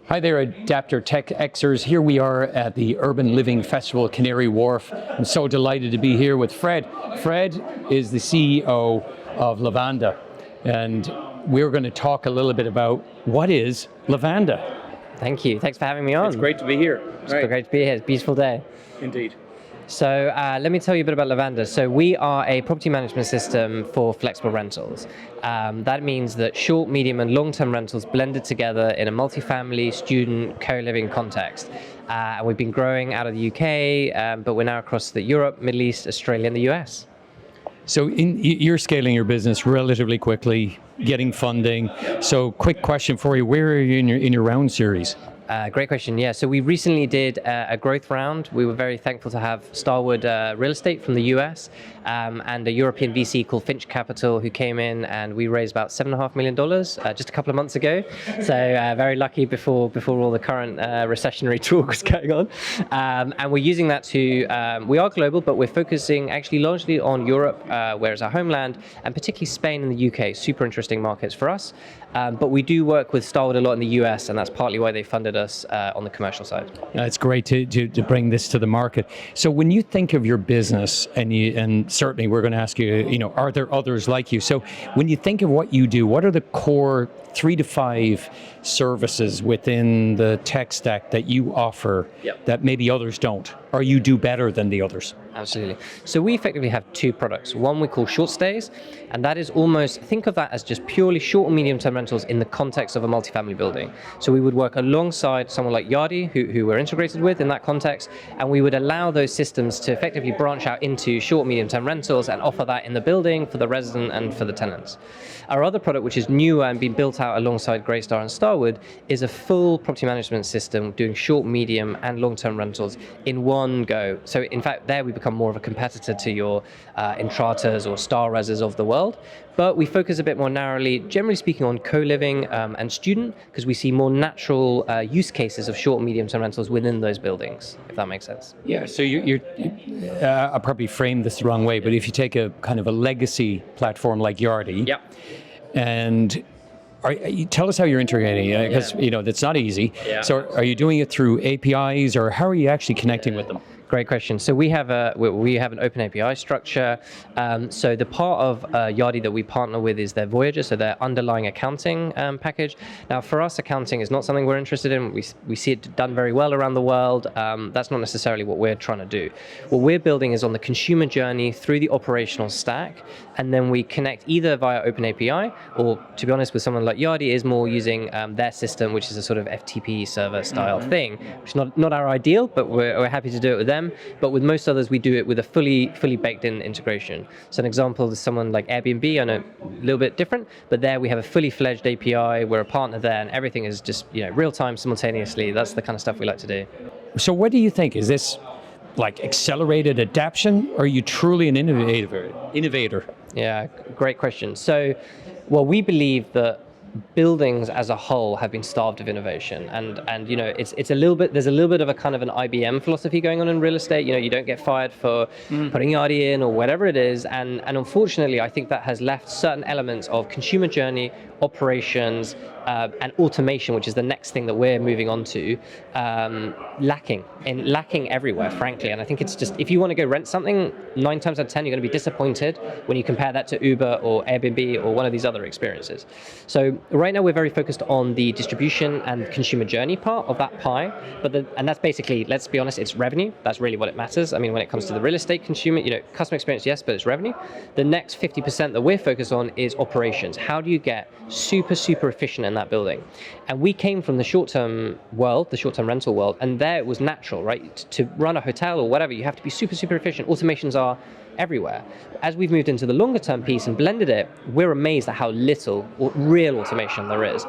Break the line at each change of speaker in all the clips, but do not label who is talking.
Hi there, Adapter TechXers. Here we are at the Urban Living Festival, Canary Wharf. I'm so delighted to be here with Fred. Fred is the CEO of Lavanda, and we're going to talk a little bit about what is Lavanda.
Thank you. Thanks for having me on.
It's great to be here.
It's great to be here. It's a beautiful day.
Indeed.
So let me tell you a bit about Lavanda. So we are a property management system for flexible rentals. That means that short, medium, and long-term rentals blended together in a multifamily, student, co-living context. And we've been growing out of the UK, but we're now across Europe, Middle East, Australia, and the US.
So you're scaling your business relatively quickly, getting funding. So quick question for you, where are you in your round series?
Great question. Yeah, so we recently did a growth round. We were very thankful to have Starwood Real Estate from the US and a European VC called Finch Capital who came in, and we raised about $7.5 million just a couple of months ago. So very lucky before all the current recessionary talk was going on. And we're using that to, we are global, but we're focusing actually largely on Europe, where it's our homeland, and particularly Spain and the UK, super interesting markets for us. But we do work with Starwood a lot in the US, and that's partly why they funded us on the commercial side.
It's great to bring this to the market. So when you think of your business, and certainly we're going to ask you, are there others like you? So when you think of what you do, what are the core 3 to 5 services within the tech stack that you offer that maybe others don't, or you do better than the others?
Absolutely. So we effectively have 2 products. One we call short stays, and that is almost, think of that as just purely short and medium term rentals in the context of a multifamily building. So we would work alongside someone like Yardi, who we're integrated with in that context, and we would allow those systems to effectively branch out into short, medium term rentals and offer that in the building for the resident and for the tenants. Our other product, which is newer and being built out alongside Greystar and Starwood, is a full property management system doing short, medium, and long-term rentals in one go. So in fact, there we become more of a competitor to your Intratas or Star Reses of the world. But we focus a bit more narrowly, generally speaking, on co-living and student, because we see more natural use cases of short and medium-term rentals within those buildings, if that makes sense.
Yeah, so I'll probably frame this the wrong way, but if you take a kind of a legacy platform like Yardi, and tell us how you're integrating it, because that's not easy. So are you doing it through APIs, or how are you actually connecting with them?
Great question. So we have an open API structure. So the part of Yardi that we partner with is their Voyager, so their underlying accounting package. Now, for us, accounting is not something we're interested in. We see it done very well around the world. That's not necessarily what we're trying to do. What we're building is on the consumer journey through the operational stack, and then we connect either via open API, or to be honest, with someone like Yardi, is more using their system, which is a sort of FTP server style thing, which is not our ideal, but we're happy to do it with them. But with most others, we do it with a fully baked in integration. So an example is someone like Airbnb. I know a little bit different, but there we have a fully fledged API. We're a partner there, and everything is just real time, simultaneously. That's the kind of stuff we like to do.
So what do you think? Is this like accelerated adaptation, or are you truly an innovator?
Yeah, great question. So, well, we believe that buildings as a whole have been starved of innovation, and it's a little bit, there's a little bit of a kind of an IBM philosophy going on in real estate. You don't get fired for putting Yardi in or whatever it is, and unfortunately I think that has left certain elements of consumer journey, operations, and automation, which is the next thing that we're moving on to, lacking everywhere, frankly. And I think it's just, if you want to go rent something, 9 times out of 10 you're going to be disappointed when you compare that to Uber or Airbnb or one of these other experiences. So right now we're very focused on the distribution and consumer journey part of that pie, and that's basically, let's be honest, it's revenue. That's really what it matters. I mean, when it comes to the real estate consumer, customer experience, yes, but it's revenue. The next 50% that we're focused on is operations. How do you get super efficient in that building? And we came from the short-term world, the short-term rental world, and there it was natural, right? To run a hotel or whatever, you have to be super efficient. Automations are everywhere. As we've moved into the longer term piece and blended it, we're amazed at how little real automation there is.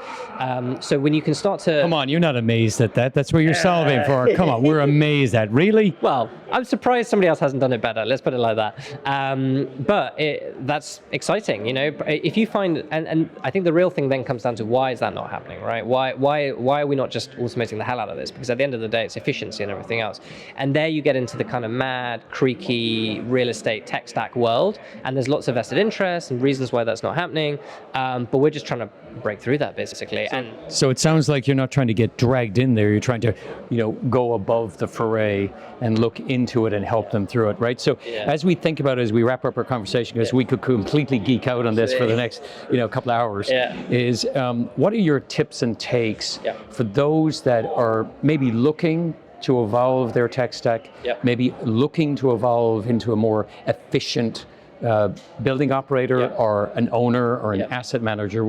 So when you can start to...
Come on, you're not amazed at that. That's what you're solving for. Come on, we're amazed at. Really?
Well, I'm surprised somebody else hasn't done it better. Let's put it like that. But that's exciting, you know. If you find, and I think the real thing then comes down to why is that not happening, right? Why are we not just automating the hell out of this? Because at the end of the day, it's efficiency and everything else. And there you get into the kind of mad, creaky real estate tech stack world, and there's lots of vested interest and reasons why that's not happening. But we're just trying to break through that basically.
So it sounds like you're not trying to get dragged in there. You're trying to, go above the foray and look into it and help them through it, right? So as we think about it, as we wrap up our conversation, because we could completely geek out on this for the next, couple hours, is what are your tips and takes for those that are maybe looking to evolve their tech stack, maybe looking to evolve into a more efficient building operator or an owner or an asset manager?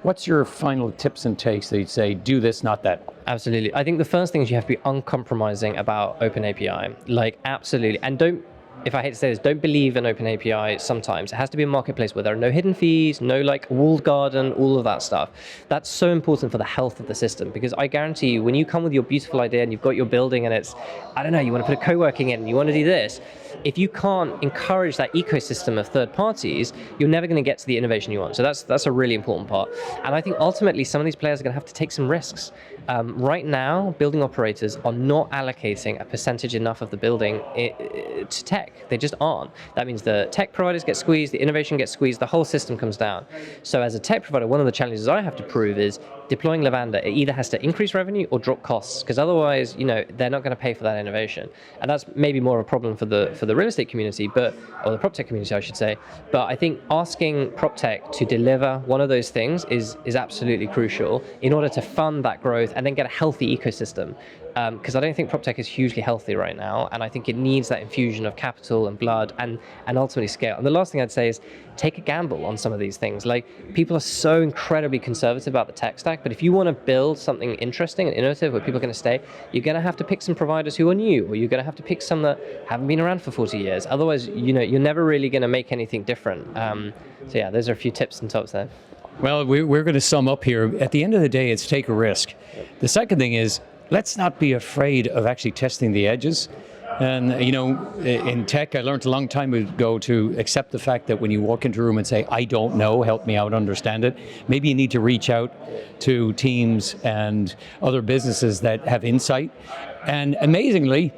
What's your final tips and takes that you'd say, do this, not that?
Absolutely. I think the first thing is you have to be uncompromising about Open API. Like, absolutely. And if I hate to say this, don't believe in Open API sometimes. It has to be a marketplace where there are no hidden fees, no walled garden, all of that stuff. That's so important for the health of the system, because I guarantee you, when you come with your beautiful idea and you've got your building and it's, I don't know, you want to put a co-working in, you want to do this, if you can't encourage that ecosystem of third parties, you're never going to get to the innovation you want. So that's a really important part. And I think ultimately some of these players are going to have to take some risks. Right now, building operators are not allocating a percentage enough of the building to tech. They just aren't. That means the tech providers get squeezed, the innovation gets squeezed, the whole system comes down. So as a tech provider, one of the challenges I have to prove is deploying Lavanda, it either has to increase revenue or drop costs, because otherwise, they're not going to pay for that innovation. And that's maybe more of a problem for the real estate community, or the prop tech community, I should say. But I think asking prop tech to deliver one of those things is absolutely crucial in order to fund that growth and then get a healthy ecosystem. Because I don't think prop tech is hugely healthy right now, and I think it needs that infusion of capital and blood and ultimately scale. And the last thing I'd say is take a gamble on some of these things. Like, people are so incredibly conservative about the tech stack, but if you want to build something interesting and innovative where people are going to stay, you're going to have to pick some providers who are new, or you're going to have to pick some that haven't been around for 40 years. Otherwise, you're never really going to make anything different. So yeah, those are a few tips and tops there.
Well, we're going to sum up here. At the end of the day, it's take a risk. The second thing is, let's not be afraid of actually testing the edges. And, in tech, I learned a long time ago to accept the fact that when you walk into a room and say, I don't know, help me out, understand it, maybe you need to reach out to teams and other businesses that have insight. And amazingly,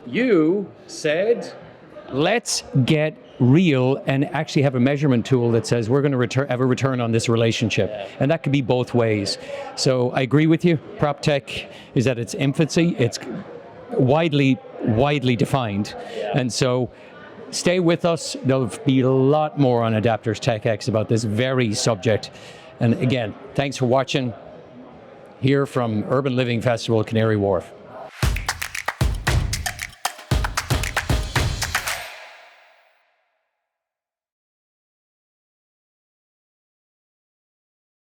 you said, let's get real and actually have a measurement tool that says we're going to have a return on this relationship. And that could be both ways. So I agree with you. Prop tech is at its infancy. It's widely defined. And so stay with us. There'll be a lot more on Adapters TechX about this very subject. And again, thanks for watching here from Urban Living Festival, Canary Wharf.